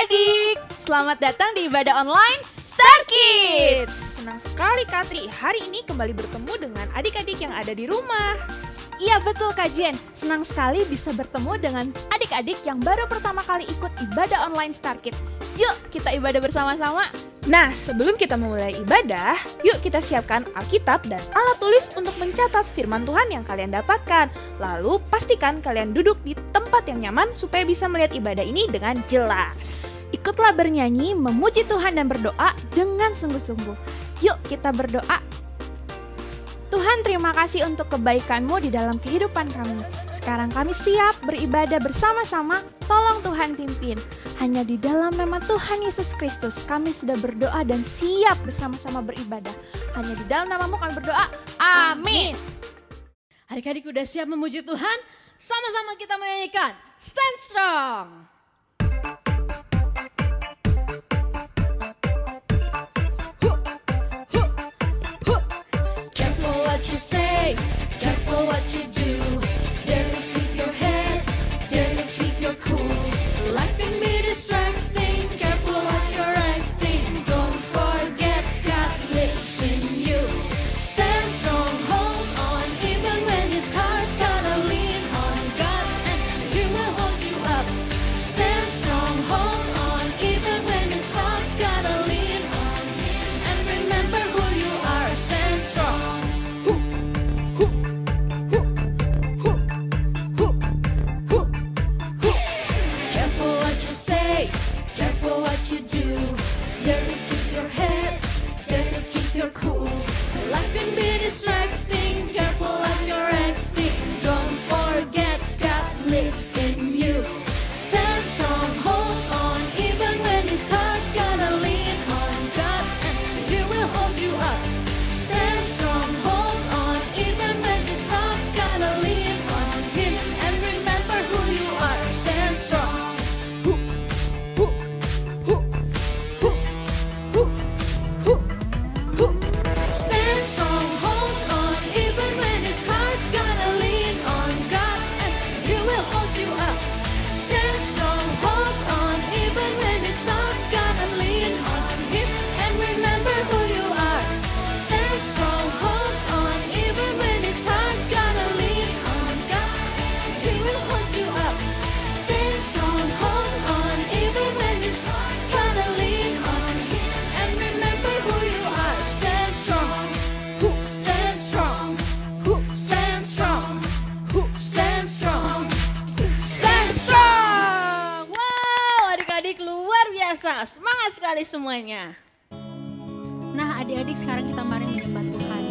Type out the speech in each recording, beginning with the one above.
adik-adik, selamat datang di ibadah online Star Kids. Senang sekali Katri, hari ini kembali bertemu dengan adik-adik yang ada di rumah. Iya betul Kak Jen, senang sekali bisa bertemu dengan adik-adik yang baru pertama kali ikut ibadah online Star Kids. Yuk kita ibadah bersama-sama. Nah, sebelum kita memulai ibadah, yuk kita siapkan Alkitab dan alat tulis untuk mencatat firman Tuhan yang kalian dapatkan. Lalu pastikan kalian duduk di tempat yang nyaman supaya bisa melihat ibadah ini dengan jelas. Ikutlah bernyanyi, memuji Tuhan dan berdoa dengan sungguh-sungguh. Yuk kita berdoa. Tuhan, terima kasih untuk kebaikan-Mu di dalam kehidupan kami. Sekarang kami siap beribadah bersama-sama, tolong Tuhan pimpin. Hanya di dalam nama Tuhan Yesus Kristus kami sudah berdoa dan siap bersama-sama beribadah. Hanya di dalam nama-Mu kami berdoa, amin. Adik-adik udah siap memuji Tuhan? Sama-sama kita menyanyikan Stand Strong. What you say, careful what you do. Dare to keep your head, dare to keep your cool. Life can be distracting, careful what you're acting. Don't forget God lives in you. Stand strong, hold on, even when it's hard. Gotta lean on God and He will hold you up. Stand strong, hold on, even when it's hard. Gotta lean on Him and remember who you are. Stand strong. Careful what you do. Dare to keep your head, dare to keep your cool. Life can be distracting, careful what you're acting. Don't forget God lives in you. Stand strong, hold on, even when it's hard. Gotta lean on God and He will hold you up. Stand strong, hold on, even when it's hard. Gotta lean on Him and remember who you are. Stand strong. Stand strong, hold on, even when it's hard. Gotta lean on God and He will hold you up. Stand strong, hold on, even when it's hard. Gotta lean on Him and remember who you are. Stand strong, hold on, even when it's hard. Gotta lean on God and He will hold you up. Stand strong, hold on, even when it's hard. Gotta lean on Him and remember who you are. Stand strong, stand strong, stand strong, stand strong, stand strong. Wow, adik-adik luar biasa, semangat sekali semuanya. Nah adik-adik sekarang kita mari menyembah Tuhan.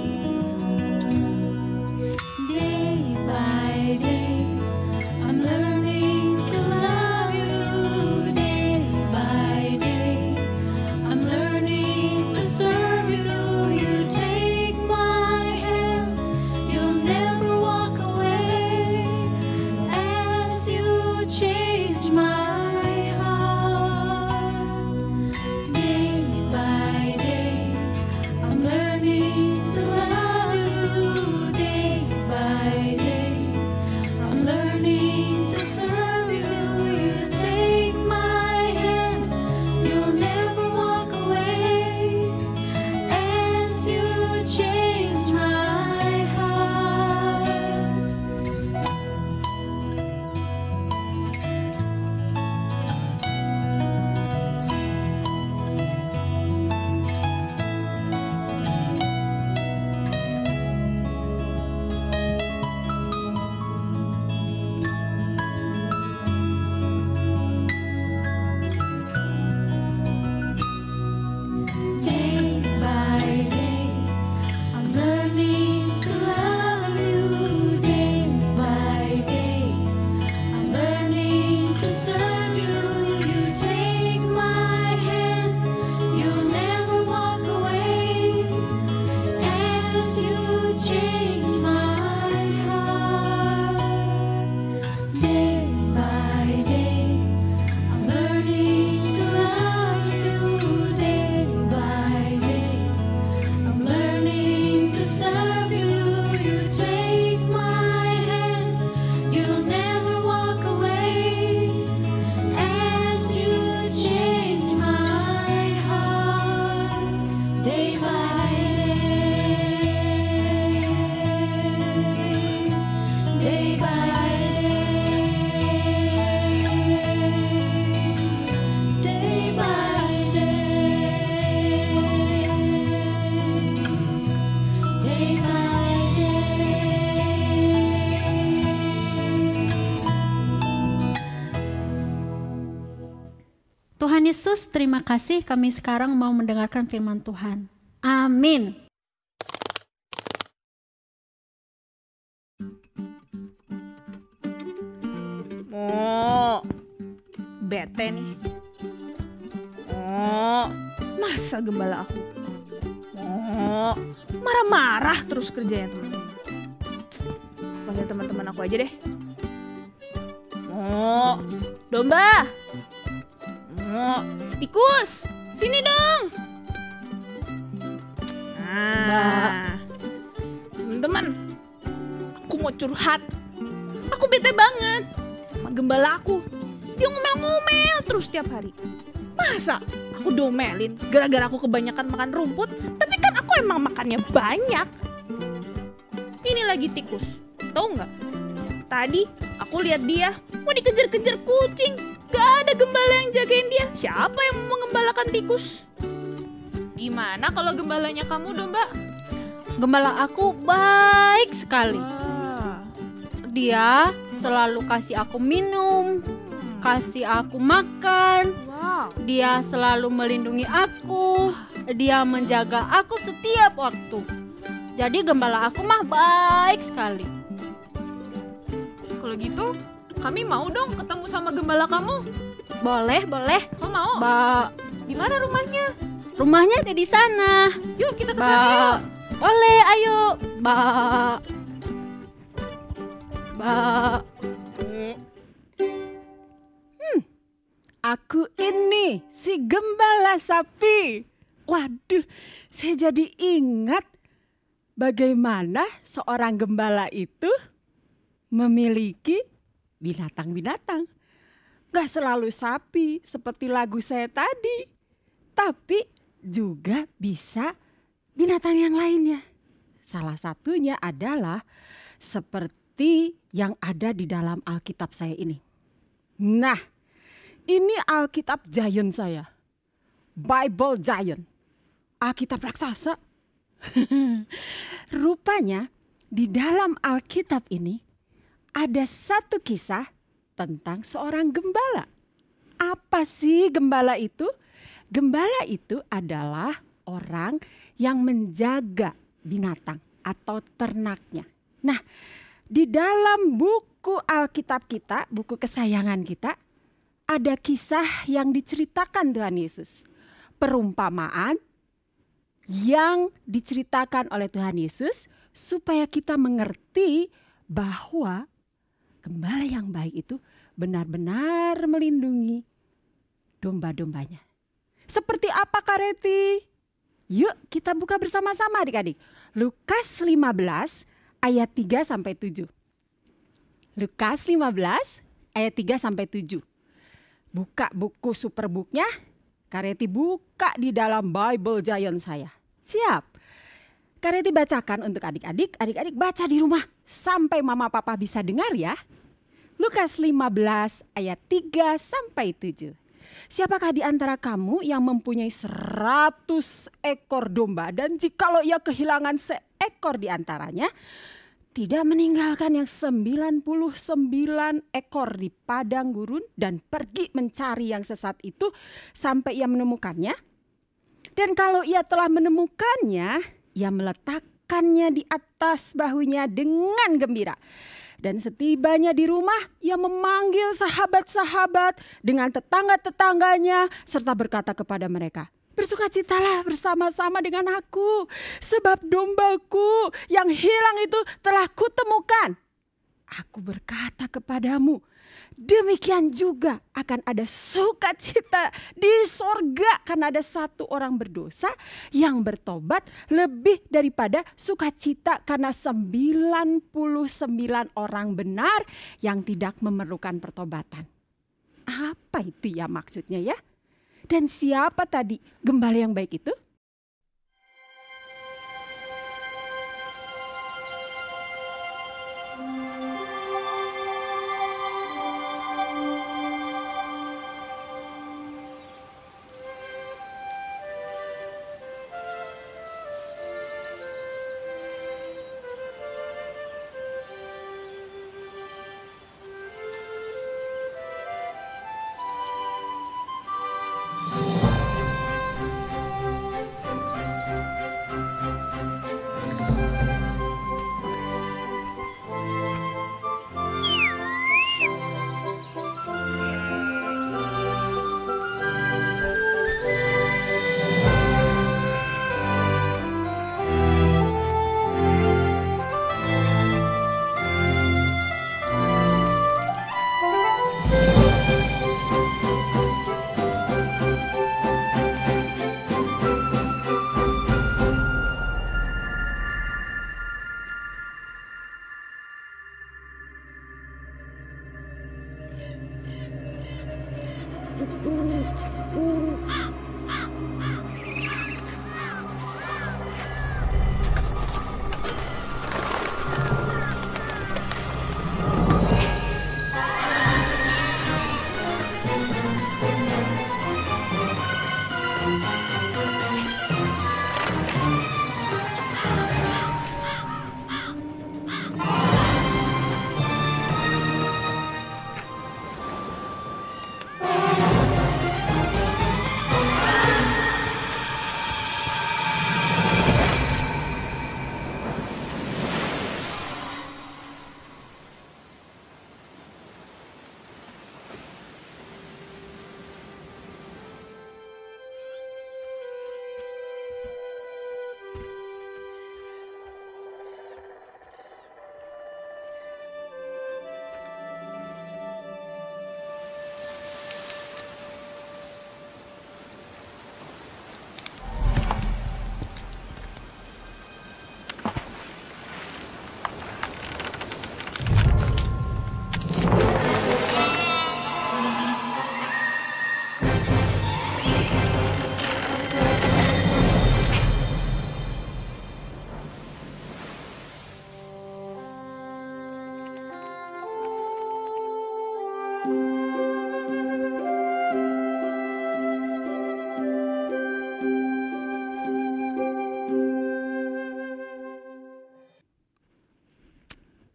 Day by day, I'm learning to love you. Day by day, I'm learning to serve you. You take my hand, you'll never walk away. As you change my heart. Day by day, I'm learning Tuhan Yesus, terima kasih kami sekarang mau mendengarkan firman Tuhan. Amin. Oh, bete nih. Oh, masa gembala aku? Oh, marah-marah terus kerjanya teman-teman. Panggil teman-teman aku aja deh. Oh, domba. Oh, tikus, sini dong. Nah, teman-teman, aku mau curhat. Aku bete banget sama gembala aku. Dia ngomel-ngomel terus tiap hari. Masa aku domelin gara-gara aku kebanyakan makan rumput, tapi kan aku emang makannya banyak. Ini lagi tikus, tahu nggak? Tadi aku lihat dia mau dikejar-kejar kucing. Gak ada gembala yang jagain dia. Siapa yang mau mengembalakan tikus? Gimana kalau gembalanya kamu, domba? Gembala aku baik sekali. Wah. Dia selalu kasih aku minum, kasih aku makan. Wow. Dia selalu melindungi aku. Dia menjaga aku setiap waktu. Jadi gembala aku mah baik sekali. Kalau gitu, kami mau dong ketemu sama gembala kamu. Boleh, boleh. Kau mau? Di mana rumahnya? Rumahnya ada di sana. Yuk kita ke sana yuk. Boleh, ayo. Aku ini si gembala sapi. Waduh, saya jadi ingat bagaimana seorang gembala itu memiliki binatang-binatang. Gak selalu sapi seperti lagu saya tadi, tapi juga bisa binatang yang lainnya. Salah satunya adalah seperti yang ada di dalam Alkitab saya ini. Nah, ini Alkitab Giant saya. Bible Giant. Alkitab raksasa. Rupanya di dalam Alkitab ini ada satu kisah tentang seorang gembala. Apa sih gembala itu? Gembala itu adalah orang yang menjaga binatang atau ternaknya. Nah, di dalam buku Alkitab kita, buku kesayangan kita, ada kisah yang diceritakan Tuhan Yesus. Perumpamaan yang diceritakan oleh Tuhan Yesus supaya kita mengerti bahwa gembala yang baik itu benar-benar melindungi domba-dombanya. Seperti apa Kak Reti? Yuk kita buka bersama-sama adik-adik. Lukas 15 ayat 3 sampai 7. Lukas 15 ayat 3 sampai 7. Buka buku Superbooknya, Kak Reti buka di dalam Bible Giant saya. Siap? Kak Reti bacakan untuk adik-adik, adik-adik baca di rumah sampai mama papa bisa dengar ya. Lukas 15 ayat 3 sampai 7. Siapakah di antara kamu yang mempunyai 100 ekor domba dan jikalau ia kehilangan seekor di antaranya, tidak meninggalkan yang 99 ekor di padang gurun dan pergi mencari yang sesat itu sampai ia menemukannya? Dan kalau ia telah menemukannya, ia meletakkannya di atas bahunya dengan gembira. Dan setibanya di rumah, ia memanggil sahabat-sahabat dengan tetangga-tetangganya serta berkata kepada mereka, "Bersukacitalah bersama-sama dengan aku, sebab dombaku yang hilang itu telah kutemukan." Aku berkata kepadamu, demikian juga akan ada sukacita di sorga karena ada satu orang berdosa yang bertobat lebih daripada sukacita karena 99 orang benar yang tidak memerlukan pertobatan. Apa itu ya maksudnya ya? Dan siapa tadi gembala yang baik itu?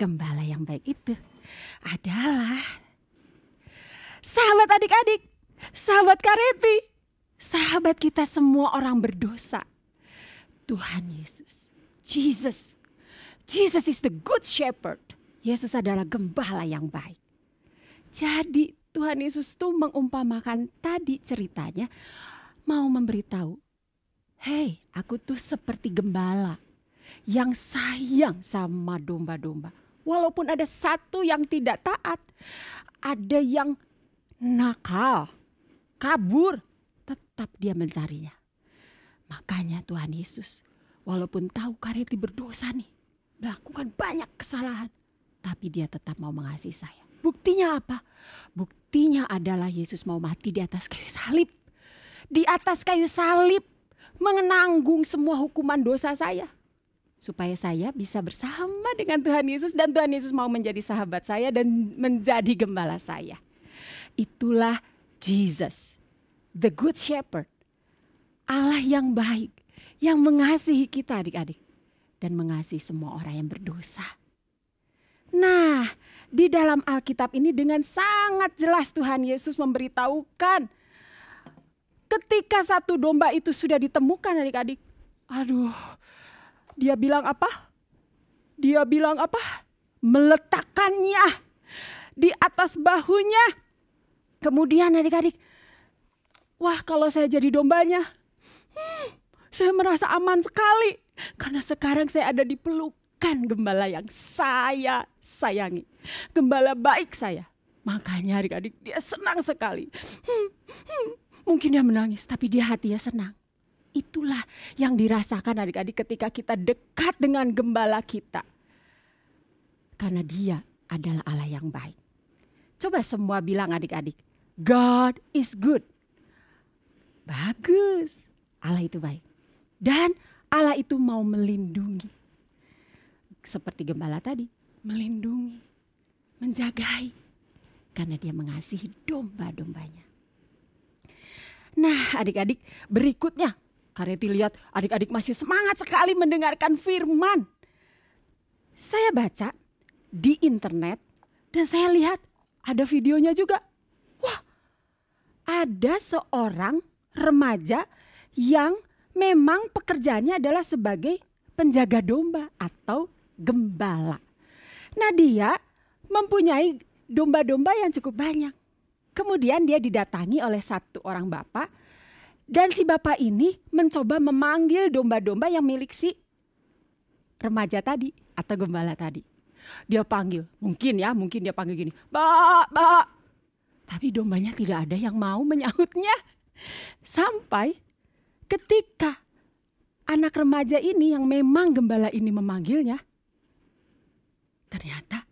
Gembala yang baik itu adalah sahabat adik-adik, sahabat Kareti, sahabat kita semua orang berdosa. Tuhan Yesus, Jesus. Jesus is the good shepherd. Yesus adalah gembala yang baik. Jadi Tuhan Yesus tuh mengumpamakan tadi ceritanya mau memberitahu, hey, aku tuh seperti gembala yang sayang sama domba-domba. Walaupun ada satu yang tidak taat, ada yang nakal, kabur, tetap dia mencarinya. Makanya Tuhan Yesus walaupun tahu Kareti berdosa nih, melakukan banyak kesalahan, tapi dia tetap mau mengasihi saya. Buktinya apa? Buktinya adalah Yesus mau mati di atas kayu salib. Di atas kayu salib menanggung semua hukuman dosa saya. Supaya saya bisa bersama dengan Tuhan Yesus dan Tuhan Yesus mau menjadi sahabat saya dan menjadi gembala saya. Itulah Jesus, the good shepherd. Allah yang baik, yang mengasihi kita adik-adik. Dan mengasihi semua orang yang berdosa. Nah, di dalam Alkitab ini dengan sangat jelas Tuhan Yesus memberitahukan. Ketika satu domba itu sudah ditemukan adik-adik. Aduh, dia bilang apa? Dia bilang apa? Meletakkannya di atas bahunya. Kemudian adik-adik, wah kalau saya jadi dombanya, saya merasa aman sekali. Karena sekarang saya ada di pelukan gembala yang saya sayangi. Gembala baik saya. Makanya adik-adik dia senang sekali. Mungkin dia menangis tapi dia hatinya senang. Itulah yang dirasakan adik-adik ketika kita dekat dengan gembala kita. Karena dia adalah Allah yang baik. Coba semua bilang adik-adik, God is good. Bagus, Allah itu baik. Dan Allah itu mau melindungi. Seperti gembala tadi, melindungi, menjagai. Karena dia mengasihi domba-dombanya. Nah adik-adik berikutnya. Kareti lihat adik-adik masih semangat sekali mendengarkan firman. Saya baca di internet dan saya lihat ada videonya juga. Wah, ada seorang remaja yang memang pekerjaannya adalah sebagai penjaga domba atau gembala. Nah dia mempunyai domba-domba yang cukup banyak. Kemudian dia didatangi oleh satu orang bapak. Dan si bapak ini mencoba memanggil domba-domba yang milik si remaja tadi atau gembala tadi. Dia panggil, mungkin dia panggil gini, "Mbak, Mbak." Tapi dombanya tidak ada yang mau menyahutnya. Sampai ketika anak remaja ini yang memang gembala ini memanggilnya, ternyata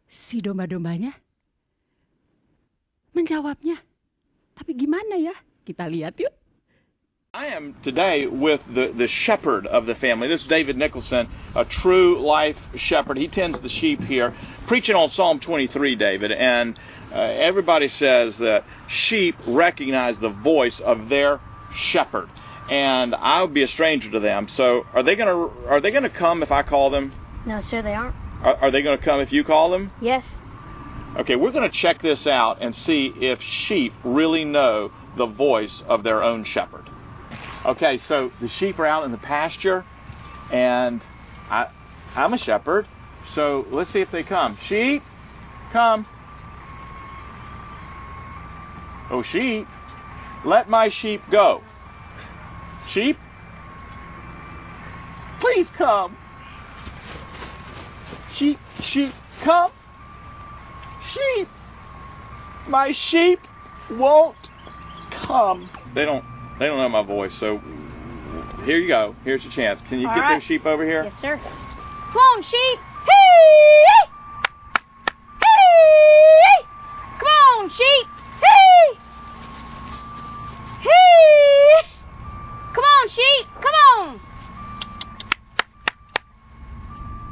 si domba-dombanya menjawabnya. Tapi gimana ya? Kita lihat yuk. I am today with the shepherd of the family. This is David Nicholson, a true life shepherd. He tends the sheep here, preaching on Psalm 23, David. And everybody says that sheep recognize the voice of their shepherd. And I would be a stranger to them. So are they gonna come if I call them? No, sir, they aren't. Are they gonna come if you call them? Yes. Okay, we're gonna check this out and see if sheep really know the voice of their own shepherd. Okay, so the sheep are out in the pasture, and I'm a shepherd, so let's see if they come. Sheep, come. Oh, sheep, let my sheep go. Sheep, please come. Sheep, come. Sheep, my sheep won't come. They don't know my voice, so here you go. Here's your chance. Can you All get right. those sheep over here? Yes, sir. Come on, sheep. Hey! Hey! Come on, sheep. Hey! Hey! Come on, sheep. Come on.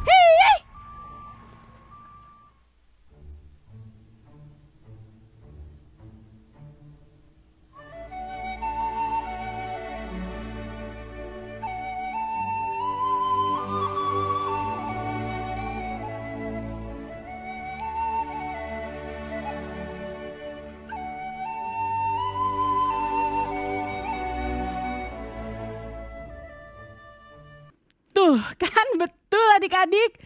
Hey! kan betul adik-adik.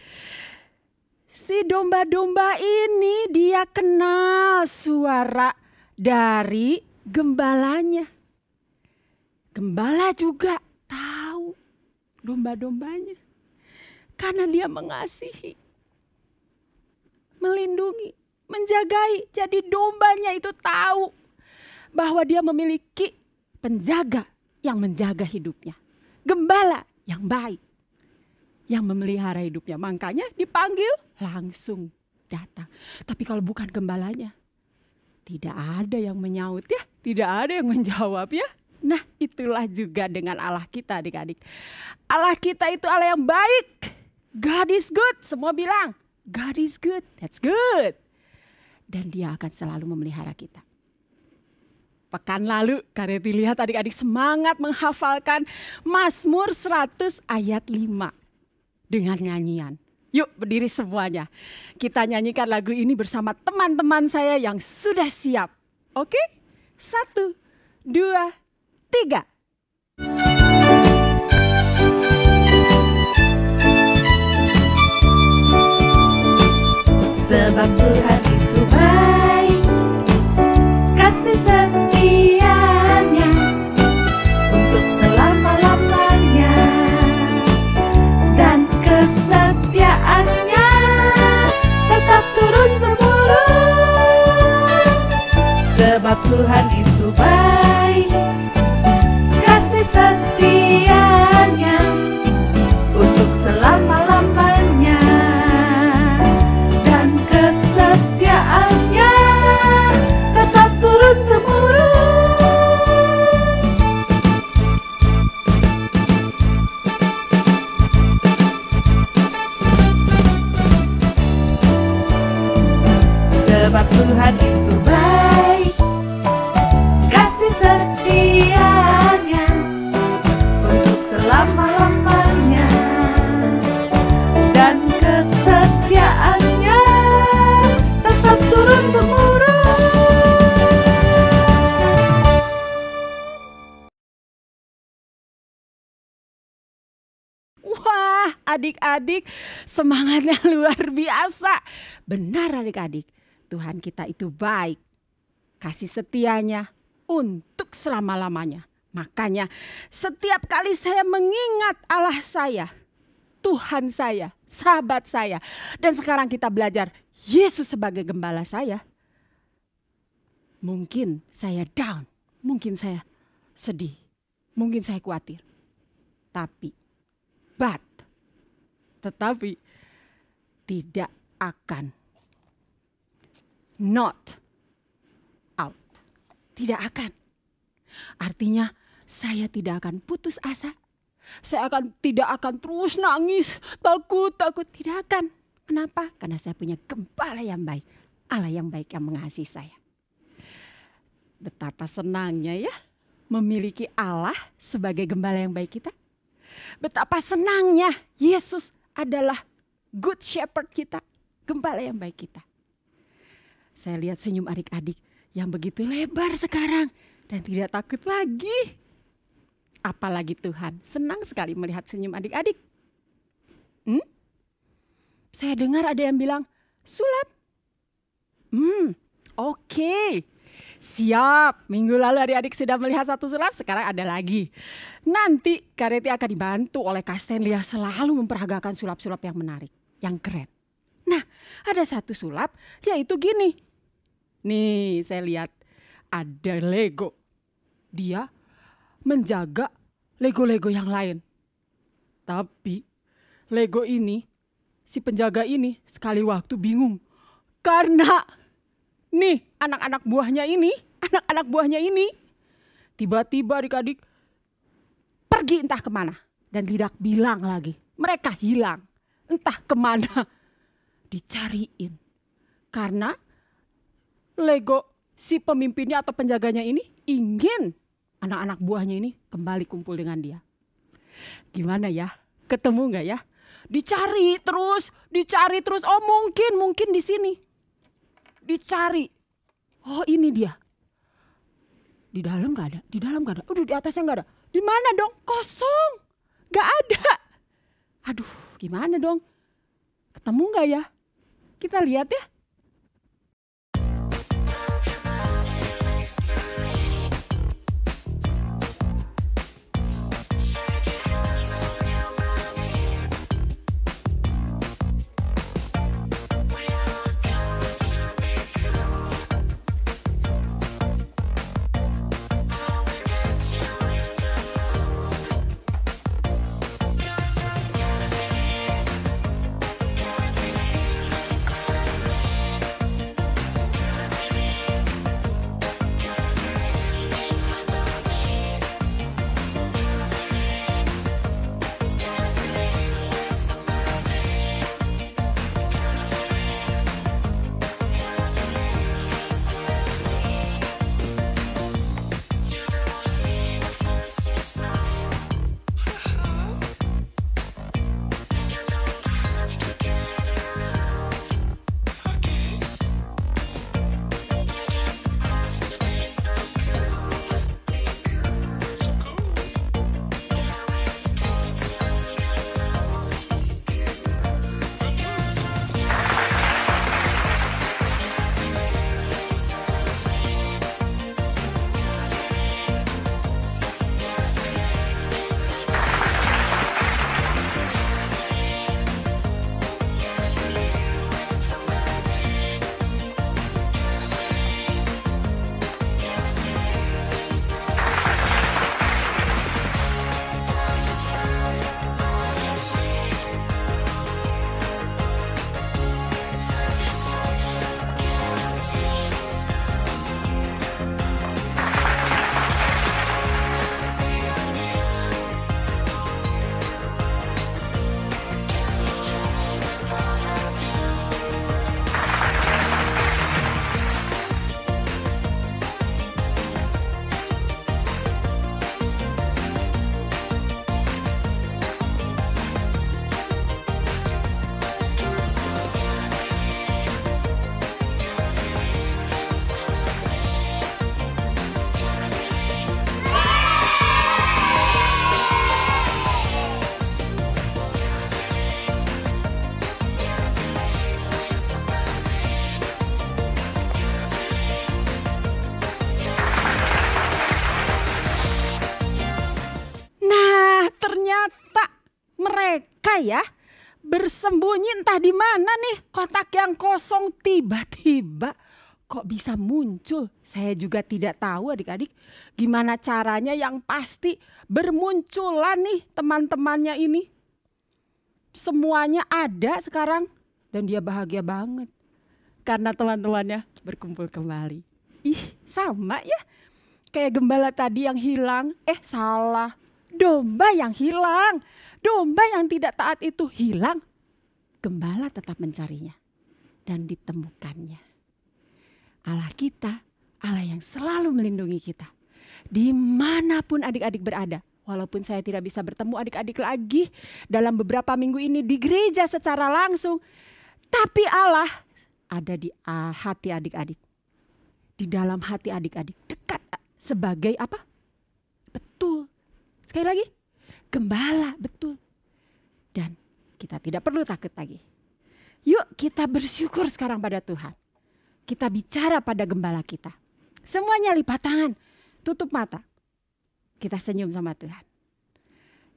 Si domba-domba ini dia kenal suara dari gembalanya. Gembala juga tahu domba-dombanya. Karena dia mengasihi, melindungi, menjagai. Jadi dombanya itu tahu bahwa dia memiliki penjaga yang menjaga hidupnya. Gembala yang baik, yang memelihara hidupnya. Makanya dipanggil langsung datang. Tapi kalau bukan gembalanya, tidak ada yang menyaut ya, tidak ada yang menjawab ya. Nah itulah juga dengan Allah kita adik-adik. Allah kita itu Allah yang baik. God is good. Semua bilang God is good, that's good. Dan dia akan selalu memelihara kita. Pekan lalu Kareti lihat adik-adik semangat menghafalkan Mazmur 100 ayat 5 dengan nyanyian. Yuk berdiri semuanya. Kita nyanyikan lagu ini bersama teman-teman saya yang sudah siap. Oke? 1, 2, 3. Sebab Tuhan itu baik, kasih setianya untuk selama-lamanya, dan kesetiaannya tetap turun-temurun. Sebab Tuhan itu baik, kasih setianya untuk selama-lamanya, dan kesetiaannya tetap turun-temurun. Sebab Tuhan itu baik, kasih setianya untuk selama-lamanya, dan kesetiaannya tetap turun-temurun. Wah adik-adik semangatnya luar biasa. Benar adik-adik, Tuhan kita itu baik. Kasih setianya untuk selama-lamanya. Makanya setiap kali saya mengingat Allah saya, Tuhan saya, sahabat saya. Dan sekarang kita belajar Yesus sebagai gembala saya. Mungkin saya down, mungkin saya sedih, mungkin saya khawatir. Tetapi tidak akan not out. Tidak akan. Artinya saya tidak akan putus asa. Saya tidak akan terus nangis, takut. Tidak akan. Kenapa? Karena saya punya gembala yang baik. Allah yang baik yang mengasihi saya. Betapa senangnya ya memiliki Allah sebagai gembala yang baik kita. Betapa senangnya Yesus adalah good shepherd kita, gembala yang baik kita. Saya lihat senyum adik-adik yang begitu lebar sekarang dan tidak takut lagi. Apalagi Tuhan, senang sekali melihat senyum adik-adik. Saya dengar ada yang bilang, sulap. Oke. Siap, minggu lalu adik-adik sudah melihat satu sulap, sekarang ada lagi. Nanti Kareti akan dibantu oleh Kak Stanley yang selalu memperagakan sulap-sulap yang menarik, yang keren. Nah, ada satu sulap yaitu gini. Nih, saya lihat ada Lego. Dia menjaga Lego-Lego yang lain. Tapi Lego ini, si penjaga ini sekali waktu bingung. Karena nih anak-anak buahnya ini tiba-tiba adik-adik pergi entah kemana dan tidak bilang lagi. Mereka hilang entah kemana, dicariin. Karena Lego si pemimpinnya atau penjaganya ini ingin anak-anak buahnya ini kembali kumpul dengan dia. Gimana ya? Ketemu nggak ya? Dicari terus. Oh mungkin di sini. Dicari. Oh ini dia. Di dalam gak ada. Aduh di atasnya gak ada. Di mana dong? Kosong. Gak ada. Aduh, gimana dong? Ketemu nggak ya? Kita lihat ya. Ya, bersembunyi entah di mana nih, kotak yang kosong tiba-tiba kok bisa muncul. Saya juga tidak tahu adik-adik gimana caranya, yang pasti bermunculan nih teman-temannya ini. Semuanya ada sekarang dan dia bahagia banget karena teman-temannya berkumpul kembali. Ih, sama ya kayak gembala tadi yang hilang. Salah, domba yang hilang. Domba yang tidak taat itu hilang, gembala tetap mencarinya dan ditemukannya. Allah kita, Allah yang selalu melindungi kita. Dimanapun adik-adik berada, walaupun saya tidak bisa bertemu adik-adik lagi dalam beberapa minggu ini di gereja secara langsung, tapi Allah ada di hati adik-adik. Di dalam hati adik-adik, dekat sebagai apa? Betul. Sekali lagi. Gembala, betul. Dan kita tidak perlu takut lagi. Yuk kita bersyukur sekarang pada Tuhan. Kita bicara pada gembala kita. Semuanya lipat tangan, tutup mata. Kita senyum sama Tuhan.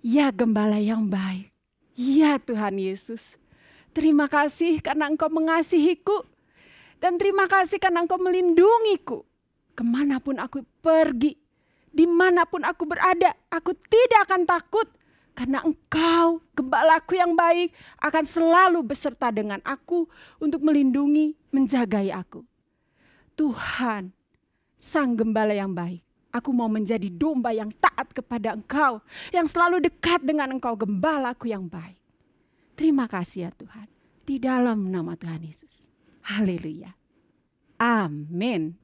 Ya gembala yang baik. Ya Tuhan Yesus. Terima kasih karena Engkau mengasihiku. Dan terima kasih karena Engkau melindungiku. Kemanapun aku pergi. Dimanapun aku berada, aku tidak akan takut. Karena Engkau, gembalaku yang baik, akan selalu beserta dengan aku untuk melindungi, menjagai aku. Tuhan, Sang Gembala yang baik, aku mau menjadi domba yang taat kepada Engkau, yang selalu dekat dengan Engkau, gembalaku yang baik. Terima kasih ya Tuhan, di dalam nama Tuhan Yesus. Haleluya. Amin.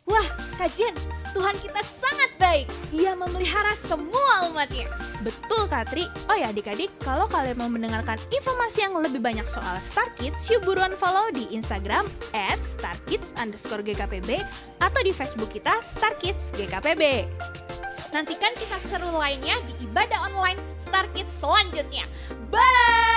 Wah, Kak Jen, Tuhan kita sangat baik. Ia memelihara semua umatnya. Betul Kak Tri. Oh ya adik-adik, kalau kalian mau mendengarkan informasi yang lebih banyak soal Star Kids, yuk buruan follow di Instagram @starkids_GKPB atau di Facebook kita Star Kids GKPB. Nantikan kisah seru lainnya di ibadah online Star Kids selanjutnya. Bye!